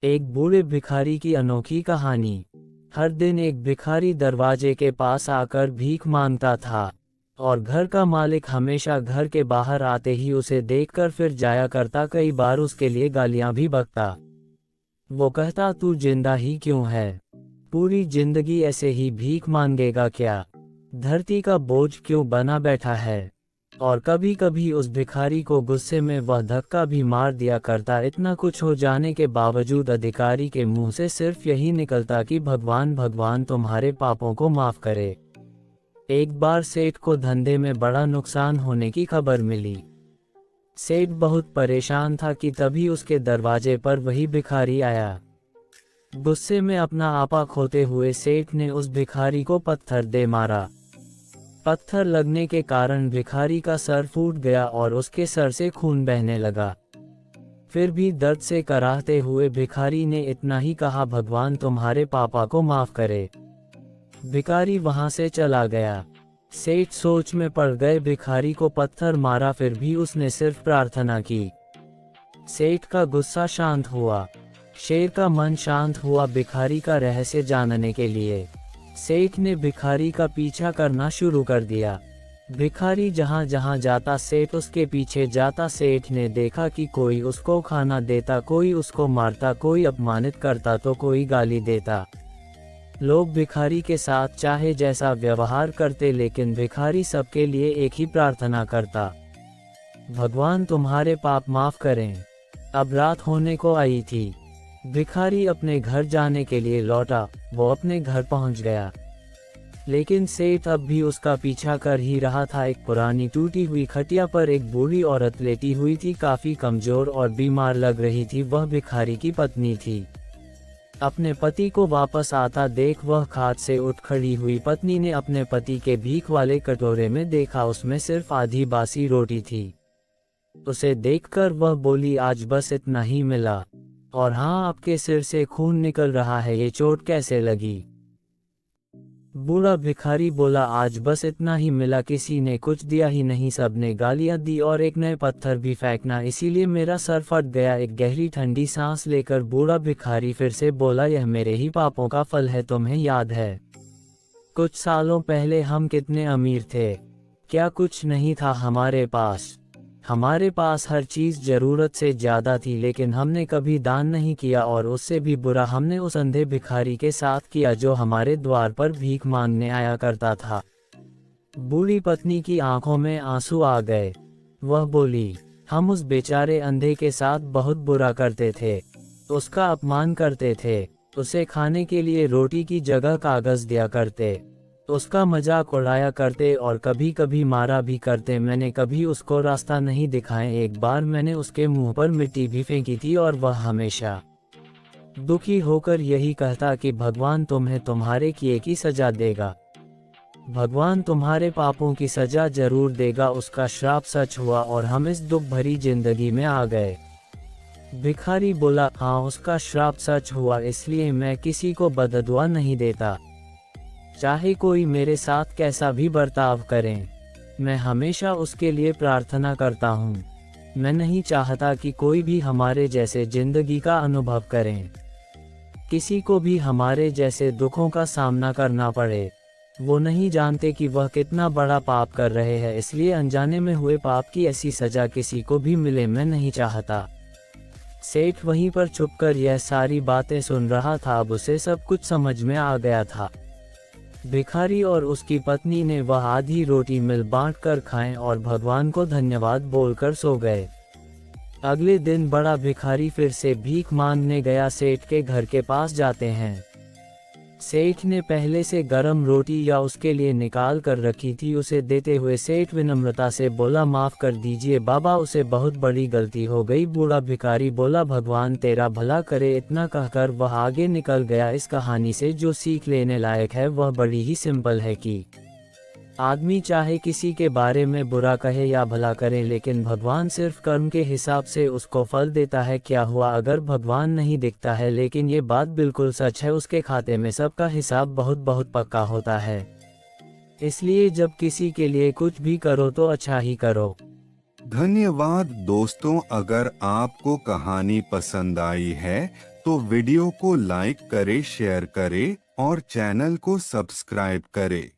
एक बूढ़े भिखारी की अनोखी कहानी। हर दिन एक भिखारी दरवाजे के पास आकर भीख मांगता था और घर का मालिक हमेशा घर के बाहर आते ही उसे देखकर फिर जाया करता। कई बार उसके लिए गालियां भी बकता। वो कहता, तू जिंदा ही क्यों है? पूरी जिंदगी ऐसे ही भीख मांगेगा क्या? धरती का बोझ क्यों बना बैठा है? और कभी कभी उस भिखारी को गुस्से में वह धक्का भी मार दिया करता। इतना कुछ हो जाने के बावजूद अधिकारी के मुंह से सिर्फ यही निकलता कि भगवान भगवान तुम्हारे पापों को माफ करे। एक बार सेठ को धंधे में बड़ा नुकसान होने की खबर मिली। सेठ बहुत परेशान था कि तभी उसके दरवाजे पर वही भिखारी आया। गुस्से में अपना आपा खोते हुए सेठ ने उस भिखारी को पत्थर दे मारा। पत्थर लगने के कारण भिखारी का सर फूट गया और उसके सर से खून बहने लगा। फिर भी दर्द से कराहते हुए भिखारी ने इतना ही कहा, भगवान तुम्हारे पापा को माफ करे। भिखारी वहां से चला गया। सेठ सोच में पड़ गए, भिखारी को पत्थर मारा फिर भी उसने सिर्फ प्रार्थना की। सेठ का गुस्सा शांत हुआ, शेर का मन शांत हुआ। भिखारी का रहस्य जानने के लिए सेठ ने भिखारी का पीछा करना शुरू कर दिया। भिखारी जहां जहां जाता सेठ उसके पीछे जाता। सेठ ने देखा कि कोई उसको खाना देता, कोई उसको मारता, कोई अपमानित करता तो कोई गाली देता। लोग भिखारी के साथ चाहे जैसा व्यवहार करते, लेकिन भिखारी सबके लिए एक ही प्रार्थना करता, भगवान तुम्हारे पाप माफ करें। अब रात होने को आई थी। भिखारी अपने घर जाने के लिए लौटा। वो अपने घर पहुंच गया, लेकिन सेठ अब भी उसका पीछा कर ही रहा था। एक पुरानी टूटी हुई खटिया पर एक बूढ़ी औरत लेटी हुई थी, काफी कमजोर और बीमार लग रही थी। वह भिखारी की पत्नी थी। अपने पति को वापस आता देख वह खाट से उठ खड़ी हुई। पत्नी ने अपने पति के भीख वाले कटोरे में देखा, उसमें सिर्फ आधी बासी रोटी थी। उसे देखकर वह बोली, आज बस इतना ही मिला, और हाँ, आपके सिर से खून निकल रहा है, ये चोट कैसे लगी? बूढ़ा भिखारी बोला, आज बस इतना ही मिला, किसी ने कुछ दिया ही नहीं, सबने गालियां दी और एक नए पत्थर भी फेंकना, इसीलिए मेरा सर फट गया। एक गहरी ठंडी सांस लेकर बूढ़ा भिखारी फिर से बोला, यह मेरे ही पापों का फल है। तुम्हें याद है कुछ सालों पहले हम कितने अमीर थे? क्या कुछ नहीं था हमारे पास? हमारे पास हर चीज जरूरत से ज्यादा थी, लेकिन हमने कभी दान नहीं किया, और उससे भी बुरा हमने उस अंधे भिखारी के साथ किया जो हमारे द्वार पर भीख मांगने आया करता था। बूढ़ी पत्नी की आंखों में आंसू आ गए। वह बोली, हम उस बेचारे अंधे के साथ बहुत बुरा करते थे, उसका अपमान करते थे, उसे खाने के लिए रोटी की जगह कागज दिया करते, उसका मजाक उड़ाया करते और कभी कभी मारा भी करते। मैंने कभी उसको रास्ता नहीं दिखाया। एक बार मैंने उसके मुंह पर मिट्टी भी फेंकी थी और वह हमेशा दुखी होकर यही कहता कि भगवान तुम्हें तुम्हारे किए की सजा देगा, भगवान तुम्हारे पापों की सजा जरूर देगा। उसका श्राप सच हुआ और हम इस दुख भरी जिंदगी में आ गए। भिखारी बोला, हाँ, उसका श्राप सच हुआ, इसलिए मैं किसी को बददुआ नहीं देता, चाहे कोई मेरे साथ कैसा भी बर्ताव करें, मैं हमेशा उसके लिए प्रार्थना करता हूँ। मैं नहीं चाहता कि कोई भी हमारे जैसे जिंदगी का अनुभव करें, किसी को भी हमारे जैसे दुखों का सामना करना पड़े। वो नहीं जानते कि वह कितना बड़ा पाप कर रहे हैं, इसलिए अनजाने में हुए पाप की ऐसी सजा किसी को भी मिले, मैं नहीं चाहता। सेठ वहीं पर छुपकर यह सारी बातें सुन रहा था। अब उसे सब कुछ समझ में आ गया था। भिखारी और उसकी पत्नी ने वह आधी रोटी मिल बांट कर खाएं और भगवान को धन्यवाद बोलकर सो गए। अगले दिन बड़ा भिखारी फिर से भीख मांगने गया। सेठ के घर के पास जाते हैं। सेठ ने पहले से गरम रोटी या उसके लिए निकाल कर रखी थी। उसे देते हुए सेठ विनम्रता से बोला, माफ कर दीजिए बाबा, उसे बहुत बड़ी गलती हो गई। बूढ़ा भिखारी बोला, भगवान तेरा भला करे। इतना कहकर वह आगे निकल गया। इस कहानी से जो सीख लेने लायक है वह बड़ी ही सिंपल है कि आदमी चाहे किसी के बारे में बुरा कहे या भला करे, लेकिन भगवान सिर्फ कर्म के हिसाब से उसको फल देता है। क्या हुआ अगर भगवान नहीं दिखता है, लेकिन ये बात बिल्कुल सच है, उसके खाते में सबका हिसाब बहुत बहुत पक्का होता है। इसलिए जब किसी के लिए कुछ भी करो तो अच्छा ही करो। धन्यवाद दोस्तों, अगर आपको कहानी पसंद आई है तो वीडियो को लाइक करे, शेयर करे और चैनल को सब्सक्राइब करे।